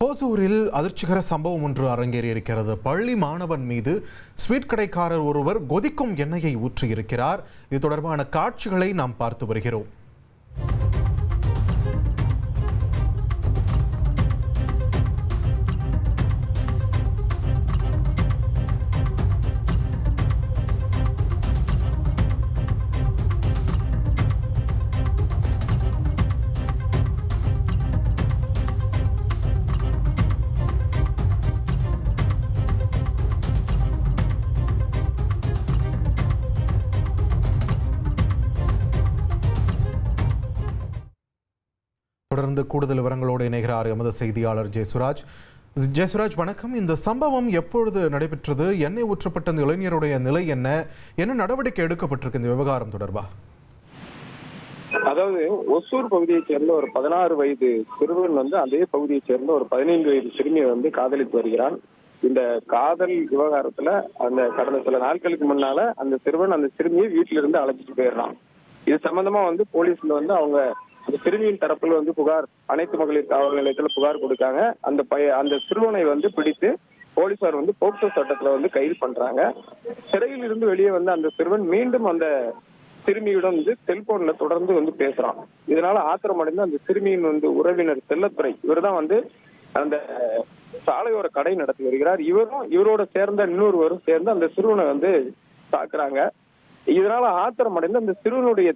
ஹோசூரில் அதிர்ச்சிகர சம்பவம் ஒன்று அரங்கேறியிருக்கிறது. பள்ளி மாணவன் மீது ஸ்வீட் கடைக்காரர் ஒருவர் கொதிக்கும் எண்ணெயை ஊற்றியிருக்கிறார். இது தொடர்பான காட்சிகளை நாம் பார்த்து வருகிறோம். தொடர்ந்து கூடுதல் விவரங்களோடு இணைகிறார் எமது செய்தியாளர் ஜெயசுராஜ். ஜெயசுராஜ், வணக்கம். இந்த சம்பவம் எப்பொழுது நடைபெற்றது? எண்ணெய் ஊற்றப்பட்ட இந்த இளைஞருடைய நிலை என்ன நடவடிக்கை எடுக்கப்பட்டிருக்கு இந்த விவகாரம் தொடர்பா? அதாவது ஒசூர் பகுதியைச் சேர்ந்த ஒரு 16 வயது சிறுவன் அதே பகுதியைச் சேர்ந்த ஒரு 15 வயது சிறுமியை காதலித்து வருகிறான். இந்த காதல் விவகாரத்துல கடந்த சில நாட்களுக்கு முன்னால அந்த சிறுவன் அந்த சிறுமியை வீட்டில இருந்து அழைச்சிட்டு போயிடுறான். இது சம்பந்தமா போலீஸ்ல அவங்க அந்த சிறுமியின் தரப்புல புகார், அனைத்து மகளிர் காவல் நிலையத்துல புகார் கொடுக்காங்க. அந்த சிறுவனை பிடித்து போலீசார் போக்சோ சட்டத்துல கைது பண்றாங்க. சிறையில் இருந்து வெளியே அந்த சிறுவன் மீண்டும் அந்த சிறுமியுடன் செல்போன்ல தொடர்ந்து பேசுறான். இதனால ஆத்திரமடைந்து அந்த சிறுமியின் உறவினர் செல்லத்துறை, இவர் தான் அந்த சாலையோர கடை நடத்தி வருகிறார். இவரோட சேர்ந்த இன்னொருவரும் சேர்ந்து அந்த சிறுவனை தாக்குறாங்க. இதனால ஆத்திரமடைந்து அந்த சிறுவனுடைய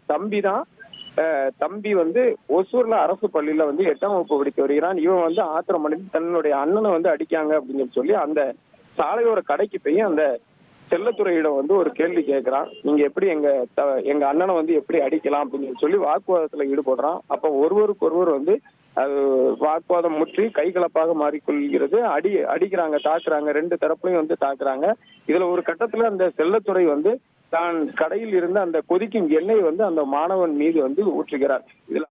தம்பி ஒசூர்ல அரசு பள்ளியில 8ஆம் வகுப்பு படித்து வருகிறான். இவன் ஆத்திரமடைந்து தன்னுடைய அண்ணனை அடிக்காங்க அப்படின்னு சொல்லி அந்த சாலையோர கடைக்கு போய் அந்த செல்லத்துறையிடம் ஒரு கேள்வி கேட்கிறான். நீங்க எப்படி எங்க அண்ணனை எப்படி அடிக்கலாம் அப்படின்னு சொல்லி வாக்குவாதத்துல ஈடுபடுறான். அப்ப ஒருவருக்கு ஒருவர் அது வாக்குவாதம் முற்றி கைகலப்பாக மாறிக்கொள்கிறது. அடிக்கிறாங்க, தாக்குறாங்க. ரெண்டு தரப்புலையும் தாக்குறாங்க. இதுல ஒரு கட்டத்துல அந்த செல்லத்துறை தான் கடையில் இருந்த அந்த கொதிக்கும் எண்ணெய் அந்த மாணவன் மீது ஊற்றுகிறார். இதுல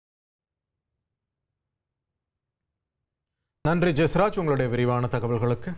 நன்றி ஜெயசுராஜ், உங்களுடைய விரிவான தகவல்களுக்கு.